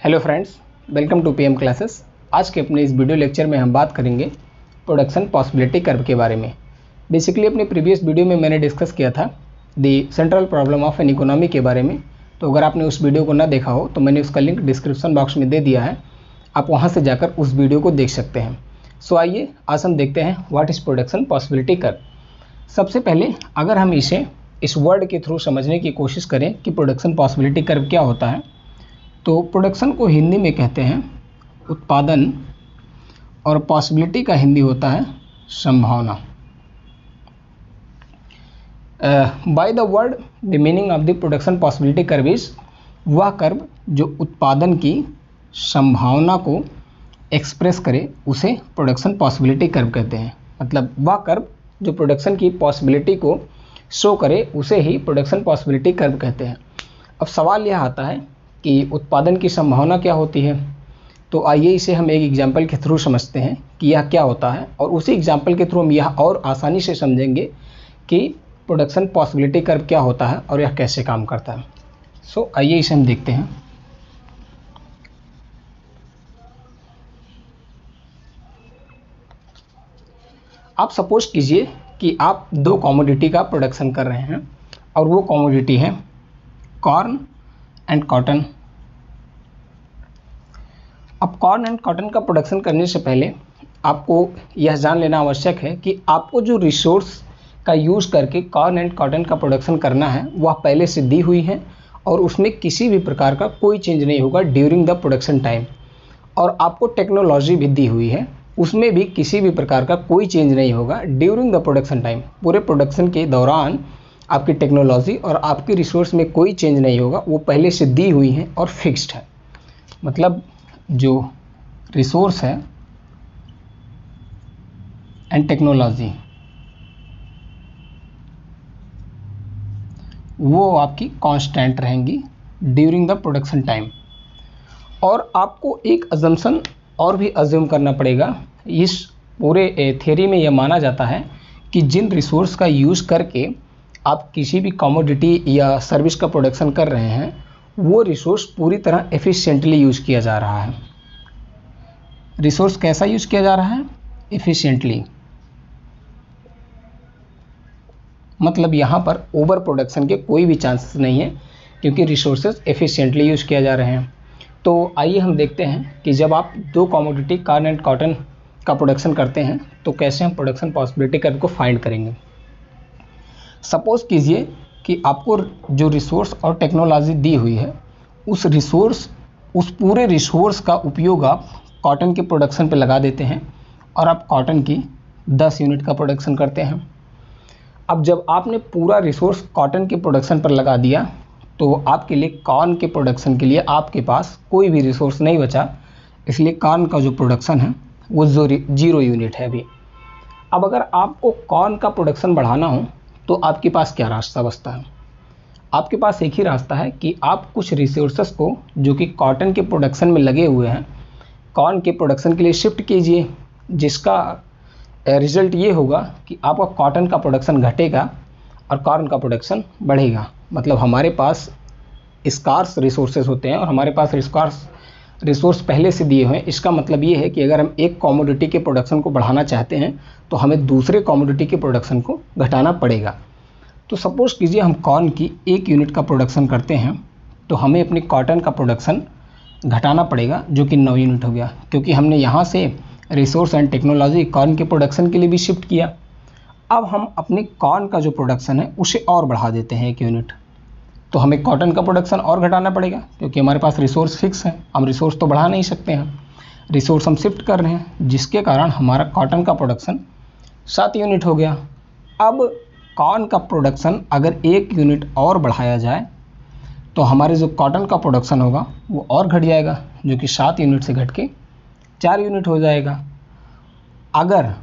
Hello friends, welcome to PM classes. आज के अपने इस वीडियो लेक्चर में हम बात करेंगे प्रोडक्शन पॉसिबिलिटी कर्व के बारे में। बेसिकली अपने प्रीवियस वीडियो में मैंने डिस्कस किया था the central problem of an economy के बारे में। तो अगर आपने उस वीडियो को ना देखा हो तो मैंने उसका लिंक डिस्क्रिप्शन बॉक्स में दे दिया है, आप वहाँ से जाकर उस वीडियो को देख सकते हैं। सो आइए आज हम देखते हैं what is production possibility curve. सबसे पहले अगर हम इसे इस वर्ड के थ्रू समझने की कोशिश करें कि प्रोडक्शन पॉसिबिलिटी कर्व क्या होता है, तो प्रोडक्शन को हिंदी में कहते हैं उत्पादन और पॉसिबिलिटी का हिंदी होता है संभावना। By the word the meaning of the production possibility curve is वह कर्व जो उत्पादन की संभावना को एक्सप्रेस करे उसे प्रोडक्शन पॉसिबिलिटी कर्व कहते हैं। मतलब वह कर्व जो प्रोडक्शन की पॉसिबिलिटी को शो करे उसे ही प्रोडक्शन पॉसिबिलिटी कर्व कहते हैं। अब सवाल यह आता है कि उत्पादन की संभावना क्या होती है, तो आइए इसे हम एक एग्जाम्पल के थ्रू समझते हैं कि यह क्या होता है, और उसी एग्जाम्पल के थ्रू हम यह और आसानी से समझेंगे कि प्रोडक्शन पॉसिबिलिटी कर्व क्या होता है और यह कैसे काम करता है। सो आइए इसे हम देखते हैं। आप सपोज कीजिए कि आप दो कमोडिटी का प्रोडक्शन कर रहे हैं और वो कमोडिटी है कॉर्न एंड कॉटन। अब कॉर्न एंड कॉटन का प्रोडक्शन करने से पहले आपको यह जान लेना आवश्यक है कि आपको जो रिसोर्स का यूज़ करके कॉर्न एंड कॉटन का प्रोडक्शन करना है वह पहले से दी हुई है और उसमें किसी भी प्रकार का कोई चेंज नहीं होगा ड्यूरिंग द प्रोडक्शन टाइम। और आपको टेक्नोलॉजी भी दी हुई है, उसमें भी किसी भी प्रकार का कोई चेंज नहीं होगा ड्यूरिंग द प्रोडक्शन टाइम। पूरे प्रोडक्शन के दौरान आपकी टेक्नोलॉजी और आपकी रिसोर्स में कोई चेंज नहीं होगा, वो पहले से दी हुई हैं और फिक्स्ड है। मतलब जो रिसोर्स है एंड टेक्नोलॉजी वो आपकी कांस्टेंट रहेंगी ड्यूरिंग द प्रोडक्शन टाइम। और आपको एक अजम्पशन और भी अज्यूम करना पड़ेगा। इस पूरे थ्योरी में यह माना जाता है कि जिन रिसोर्स का यूज़ करके आप किसी भी कमोडिटी या सर्विस का प्रोडक्शन कर रहे हैं वो रिसोर्स पूरी तरह एफिशिएंटली यूज़ किया जा रहा है। रिसोर्स कैसा यूज़ किया जा रहा है? एफिशिएंटली। मतलब यहाँ पर ओवर प्रोडक्शन के कोई भी चांसेस नहीं है क्योंकि रिसोर्सेज एफिशिएंटली यूज़ किया जा रहे हैं। तो आइए हम देखते हैं कि जब आप दो कमोडिटी कॉर्न एंड कॉटन का प्रोडक्शन करते हैं तो कैसे हम प्रोडक्शन पॉसिबिलिटी कर्व को फाइंड करेंगे। सपोज कीजिए कि आपको जो रिसोर्स और टेक्नोलॉजी दी हुई है उस पूरे रिसोर्स का उपयोग आप कॉटन के प्रोडक्शन पे लगा देते हैं और आप कॉटन की 10 यूनिट का प्रोडक्शन करते हैं। अब जब आपने पूरा रिसोर्स कॉटन के प्रोडक्शन पर लगा दिया तो आपके लिए कॉर्न के प्रोडक्शन के लिए आपके पास कोई भी रिसोर्स नहीं बचा, इसलिए कॉर्न का जो प्रोडक्शन है वो 0 यूनिट है अभी। अब अगर आपको कॉर्न का प्रोडक्शन बढ़ाना हो तो आपके पास क्या रास्ता बचता है? आपके पास एक ही रास्ता है कि आप कुछ रिसोर्सेस को जो कि कॉटन के प्रोडक्शन में लगे हुए हैं कॉर्न के प्रोडक्शन के लिए शिफ्ट कीजिए, जिसका रिज़ल्ट ये होगा कि आपका कॉटन का प्रोडक्शन घटेगा और कॉर्न का प्रोडक्शन बढ़ेगा। मतलब हमारे पास स्कार्स रिसोर्सेज होते हैं और हमारे पास स्कार्स रिसोर्स पहले से दिए हुए हैं। इसका मतलब ये है कि अगर हम एक कमोडिटी के प्रोडक्शन को बढ़ाना चाहते हैं तो हमें दूसरे कमोडिटी के प्रोडक्शन को घटाना पड़ेगा। तो सपोज़ कीजिए हम कॉर्न की 1 यूनिट का प्रोडक्शन करते हैं तो हमें अपनी कॉटन का प्रोडक्शन घटाना पड़ेगा जो कि 9 यूनिट हो गया, क्योंकि हमने यहाँ से रिसोर्स एंड टेक्नोलॉजी कॉर्न के प्रोडक्शन के लिए भी शिफ्ट किया। अब हम अपने कॉर्न का जो प्रोडक्शन है उसे और बढ़ा देते हैं 1 यूनिट, तो हमें कॉटन का प्रोडक्शन और घटाना पड़ेगा क्योंकि हमारे पास रिसोर्स फिक्स है, हम रिसोर्स तो बढ़ा नहीं सकते हैं, रिसोर्स हम शिफ्ट कर रहे हैं, जिसके कारण हमारा कॉटन का प्रोडक्शन 7 यूनिट हो गया। अब कॉर्न का प्रोडक्शन अगर 1 यूनिट और बढ़ाया जाए तो हमारे जो कॉटन का प्रोडक्शन होगा वो और घट जाएगा, जो कि 7 यूनिट से घट के 4 यूनिट हो जाएगा। अगर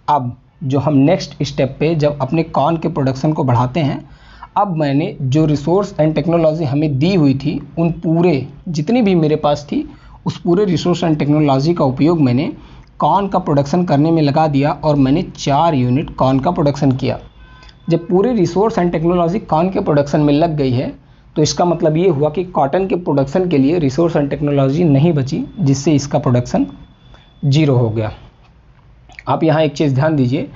अब जो हम नेक्स्ट स्टेप पे जब अपने कॉर्न के प्रोडक्शन को बढ़ाते हैं, अब मैंने जो रिसोर्स एंड टेक्नोलॉजी हमें दी हुई थी उन पूरे जितनी भी मेरे पास थी उस पूरे रिसोर्स एंड टेक्नोलॉजी का उपयोग मैंने कॉर्न का प्रोडक्शन करने में लगा दिया और मैंने 4 यूनिट कॉर्न का प्रोडक्शन किया। जब पूरे रिसोर्स एंड टेक्नोलॉजी कॉर्न के प्रोडक्शन में लग गई है तो इसका मतलब ये हुआ कि कॉटन के प्रोडक्शन के लिए रिसोर्स एंड टेक्नोलॉजी नहीं बची, जिससे इसका प्रोडक्शन जीरो हो गया। आप यहाँ एक चीज़ ध्यान दीजिए,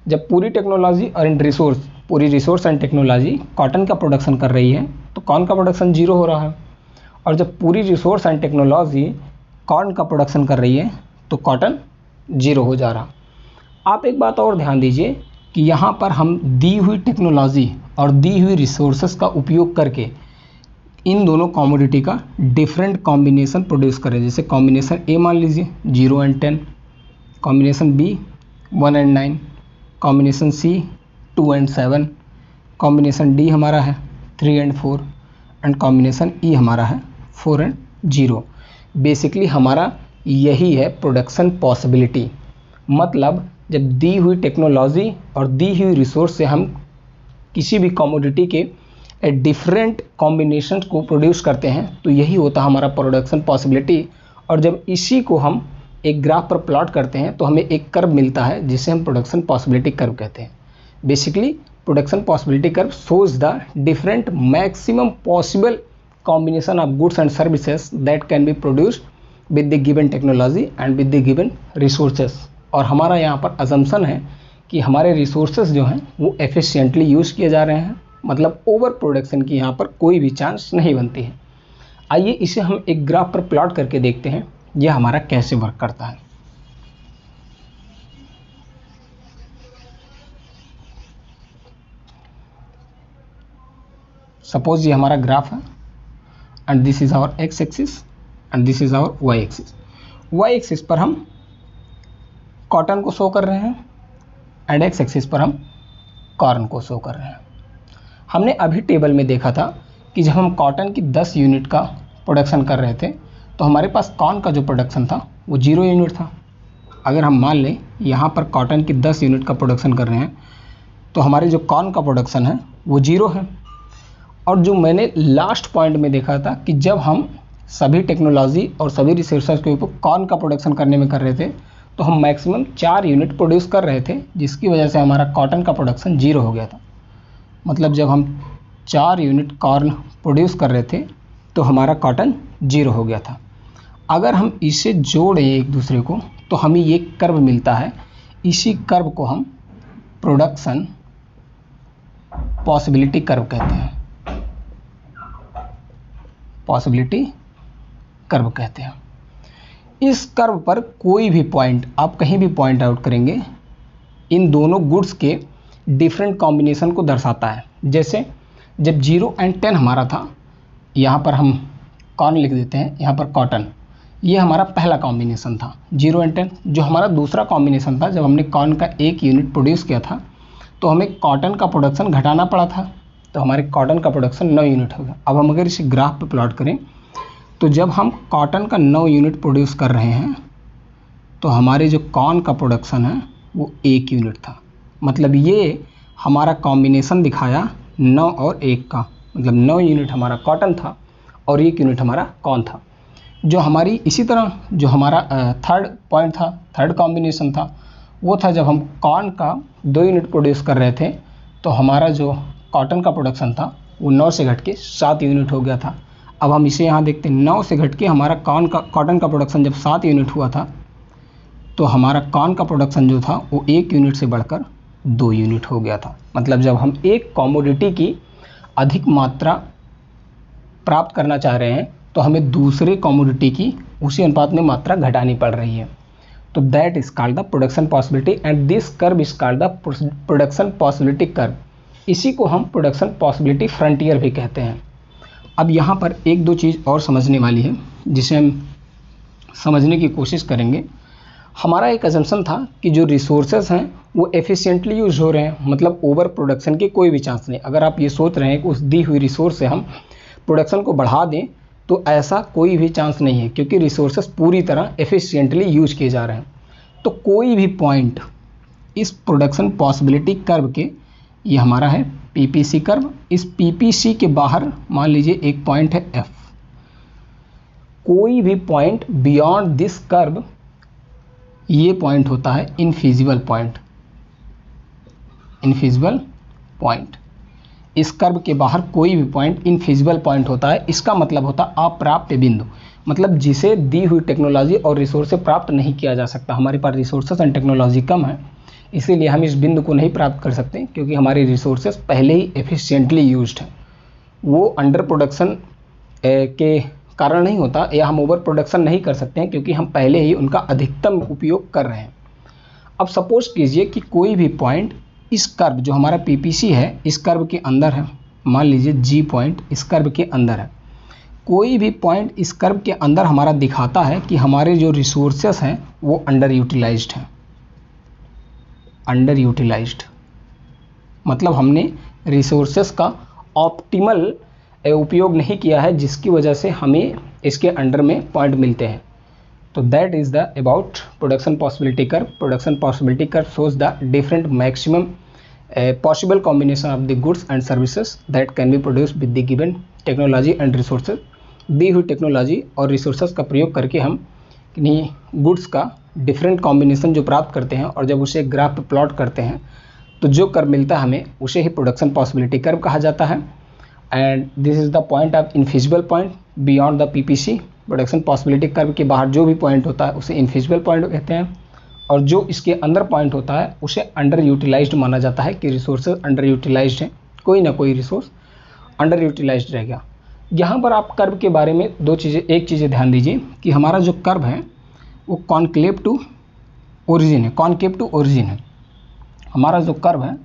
जब पूरी टेक्नोलॉजी और पूरी रिसोर्स एंड टेक्नोलॉजी कॉटन का प्रोडक्शन कर रही है तो कॉर्न का प्रोडक्शन जीरो हो रहा है, और जब पूरी रिसोर्स एंड टेक्नोलॉजी कॉर्न का प्रोडक्शन कर रही है तो कॉटन जीरो हो जा रहा। आप एक बात और ध्यान दीजिए कि यहाँ पर हम दी हुई टेक्नोलॉजी और दी हुई रिसोर्सेज का उपयोग करके इन दोनों कॉमोडिटी का डिफरेंट कॉम्बिनेशन प्रोड्यूस करें। जैसे कॉम्बिनेशन ए मान लीजिए 0 and 10, combination B 1 and 9, combination C 2 and 7, combination D हमारा है 3 and 4 एंड कॉम्बिनेशन ई हमारा है 4 and 0। बेसिकली हमारा यही है प्रोडक्शन पॉसिबिलिटी। मतलब जब दी हुई टेक्नोलॉजी और दी हुई रिसोर्स से हम किसी भी कमोडिटी के डिफरेंट कॉम्बिनेशन को प्रोड्यूस करते हैं तो यही होता है हमारा प्रोडक्शन पॉसिबिलिटी। और जब इसी को हम एक ग्राफ पर प्लॉट करते हैं तो हमें एक कर्व मिलता है जिसे हम प्रोडक्शन पॉसिबिलिटी कर्व कहते हैं। Basically production possibility curve shows the different maximum possible combination of goods and services that can be produced with the given technology and with the given resources। और हमारा यहाँ पर assumption है कि हमारे resources जो हैं वो efficiently यूज़ किए जा रहे हैं, मतलब ओवर प्रोडक्शन की यहाँ पर कोई भी चांस नहीं बनती है। आइए इसे हम एक ग्राफ पर प्लॉट करके देखते हैं यह हमारा कैसे वर्क करता है। सपोज ये हमारा ग्राफ है and this is our x axis and this is our y axis। y axis पर हम कॉटन को शो कर रहे हैं एंड x axis पर हम कॉर्न को शो कर रहे हैं। हमने अभी टेबल में देखा था कि जब हम कॉटन की 10 यूनिट का प्रोडक्शन कर रहे थे तो हमारे पास कॉर्न का जो प्रोडक्शन था वो 0 यूनिट था। अगर हम मान लें यहाँ पर कॉटन की 10 यूनिट का प्रोडक्शन कर रहे हैं तो हमारे जो कॉर्न का प्रोडक्शन है वो 0 है। और जो मैंने लास्ट पॉइंट में देखा था कि जब हम सभी टेक्नोलॉजी और सभी रिसोर्सेज के ऊपर कॉर्न का प्रोडक्शन करने में कर रहे थे तो हम मैक्सिमम 4 यूनिट प्रोड्यूस कर रहे थे, जिसकी वजह से हमारा कॉटन का प्रोडक्शन 0 हो गया था। मतलब जब हम 4 यूनिट कॉर्न प्रोड्यूस कर रहे थे तो हमारा कॉटन 0 हो गया था। अगर हम इसे जोड़ें एक दूसरे को तो हमें ये कर्व मिलता है। इसी कर्व को हम प्रोडक्शन पॉसिबिलिटी कर्व कहते हैं, पॉसिबिलिटी कर्व कहते हैं। इस कर्व पर कोई भी पॉइंट आप कहीं भी पॉइंट आउट करेंगे इन दोनों गुड्स के डिफरेंट कॉम्बिनेशन को दर्शाता है। जैसे जब 0 and 10 हमारा था, यहाँ पर हम कॉर्न लिख देते हैं, यहाँ पर कॉटन, ये हमारा पहला कॉम्बिनेशन था 0 and 10। जो हमारा दूसरा कॉम्बिनेशन था, जब हमने कॉर्न का 1 यूनिट प्रोड्यूस किया था तो हमें कॉटन का प्रोडक्शन घटाना पड़ा था, तो हमारे कॉटन का प्रोडक्शन 9 यूनिट हो गया। अब हम अगर इसे ग्राफ पे प्लॉट करें तो जब हम कॉटन का 9 यूनिट प्रोड्यूस कर रहे हैं तो हमारे जो कॉर्न का प्रोडक्शन है वो 1 यूनिट था। मतलब ये हमारा कॉम्बिनेशन दिखाया 9 और 1 का, मतलब 9 यूनिट हमारा कॉटन था और 1 यूनिट हमारा कॉर्न था। जो हमारी इसी तरह जो हमारा थर्ड पॉइंट था, थर्ड कॉम्बिनेशन था, वो था जब हम कॉर्न का 2 यूनिट प्रोड्यूस कर रहे थे तो हमारा जो कॉटन का प्रोडक्शन था वो 9 से घट के 7 यूनिट हो गया था। अब हम इसे यहाँ देखते हैं, 9 से घट के हमारा कॉटन का प्रोडक्शन जब 7 यूनिट हुआ था तो हमारा कॉर्न का प्रोडक्शन जो था वो 1 यूनिट से बढ़कर 2 यूनिट हो गया था। मतलब जब हम एक कमोडिटी की अधिक मात्रा प्राप्त करना चाह रहे हैं तो हमें दूसरे कमोडिटी की उसी अनुपात में मात्रा घटानी पड़ रही है। तो that is called the production possibility and this curve is called the production possibility curve. इसी को हम प्रोडक्शन पॉसिबिलिटी फ्रंटियर भी कहते हैं। अब यहाँ पर एक दो चीज़ और समझने वाली है जिसे हम समझने की कोशिश करेंगे। हमारा एक अजम्पशन था कि जो रिसोर्सेज हैं वो एफिशिएंटली यूज हो रहे हैं, मतलब ओवर प्रोडक्शन के कोई भी चांस नहीं। अगर आप ये सोच रहे हैं कि उस दी हुई रिसोर्स से हम प्रोडक्शन को बढ़ा दें तो ऐसा कोई भी चांस नहीं है, क्योंकि रिसोर्सेज पूरी तरह एफिशिएंटली यूज किए जा रहे हैं। तो कोई भी पॉइंट इस प्रोडक्शन पॉसिबिलिटी कर्व के, ये हमारा है पीपीसी कर्व, इस पीपीसी के बाहर मान लीजिए एक पॉइंट है एफ। कोई भी पॉइंट बियॉन्ड दिस कर्व, ये पॉइंट होता है इनफीजिबल पॉइंट। इनफीजिबल पॉइंट इस कर्व के बाहर कोई भी पॉइंट इनफिजिबल पॉइंट होता है, इसका मतलब होता है अप्राप्य बिंदु, मतलब जिसे दी हुई टेक्नोलॉजी और रिसोर्स से प्राप्त नहीं किया जा सकता। हमारे पास रिसोर्सेस एंड टेक्नोलॉजी कम है, इसीलिए हम इस बिंदु को नहीं प्राप्त कर सकते, क्योंकि हमारे रिसोर्सेस पहले ही एफिशिएंटली यूज्ड हैं। वो अंडर प्रोडक्शन के कारण नहीं होता, या हम ओवर प्रोडक्शन नहीं कर सकते हैं, क्योंकि हम पहले ही उनका अधिकतम उपयोग कर रहे हैं। अब सपोज कीजिए कि कोई भी पॉइंट इस कर्व, जो हमारा पीपीसी है, इस कर्व के अंदर है। मान लीजिए जी पॉइंट इस कर्व के अंदर है। कोई भी पॉइंट इस कर्व के अंदर हमारा दिखाता है कि हमारे जो रिसोर्सेस हैं वो अंडर यूटिलाइज्ड हैं। अंडर यूटिलाइज्ड मतलब हमने रिसोर्सेस का ऑप्टिमल उपयोग नहीं किया है, जिसकी वजह से हमें इसके अंडर में पॉइंट मिलते हैं। तो that is the about production possibility curve. Production possibility curve shows the different maximum possible combination of the goods and services that can be produced with the given technology and resources। दी हुई technology और resources का प्रयोग करके हम किन्हीं goods का different combination जो प्राप्त करते हैं, और जब उसे ग्राफ पे प्लॉट करते हैं तो जो कर्व मिलता है हमें, उसे ही प्रोडक्शन पॉसिबिलिटी कर्व कहा जाता है। And this is the point of infeasible point beyond the PPC. Production possibility curve के बाहर जो भी पॉइंट होता है उसे इनफिजिबल पॉइंट कहते हैं, और जो इसके अंदर पॉइंट होता है उसे अंडर यूटिलाइज्ड माना जाता है, कि रिसोर्सेज अंडर यूटिलाइज्ड है, कोई ना कोई रिसोर्स अंडर यूटिलाइज्ड रहेगा। यहाँ पर आप कर्व के बारे में एक चीज़ ध्यान दीजिए कि हमारा जो कर्व है वो कॉन्केव टू ओरिजिन है। कॉन्केव टू ओरिजिन है हमारा जो कर्व है,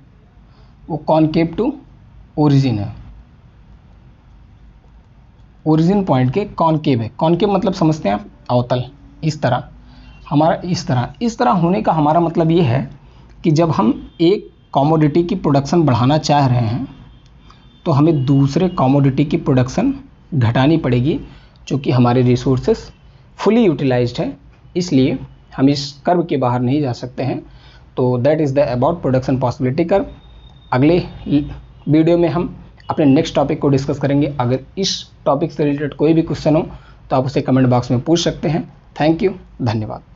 वो कॉन्केव टू ओरिजिन है। ओरिजिन पॉइंट के कॉन्केव है। कॉन्केव मतलब समझते हैं आप, अवतल। इस तरह हमारा इस तरह होने का हमारा मतलब ये है कि जब हम एक कमोडिटी की प्रोडक्शन बढ़ाना चाह रहे हैं तो हमें दूसरे कमोडिटी की प्रोडक्शन घटानी पड़ेगी, जो कि हमारे रिसोर्सेस फुली यूटिलाइज्ड है, इसलिए हम इस कर्व के बाहर नहीं जा सकते हैं। तो that is the about production possibility curve. अगले वीडियो में हम अपने नेक्स्ट टॉपिक को डिस्कस करेंगे। अगर इस टॉपिक से रिलेटेड कोई भी क्वेश्चन हो तो आप उसे कमेंट बॉक्स में पूछ सकते हैं। थैंक यू, धन्यवाद।